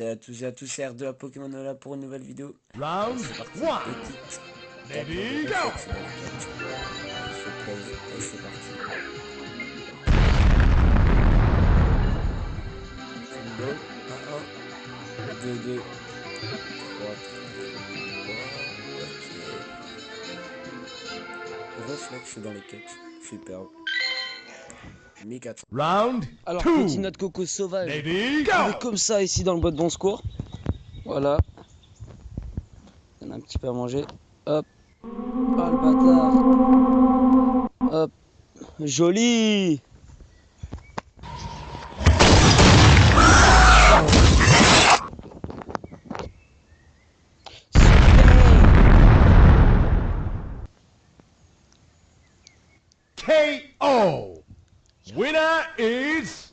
Salut à tous et à tous, c'est R de la Pokémon là pour une nouvelle vidéo. Round C'est parti, one. petite Ready, tape go. de réflexe dans les catchs. Il fait plaisir et c'est parti. Combo, 1-1, 2-2, 3-3, ok. Réflexe dans les catchs, superbe. Mi-4. Round Alors, two. petit noix de coco sauvage. Ready, Il go. est comme ça ici dans le bois de bon secours. Voilà. On a un petit peu à manger. Hop. Oh le bâtard. Hop. Joli. KO. Winner is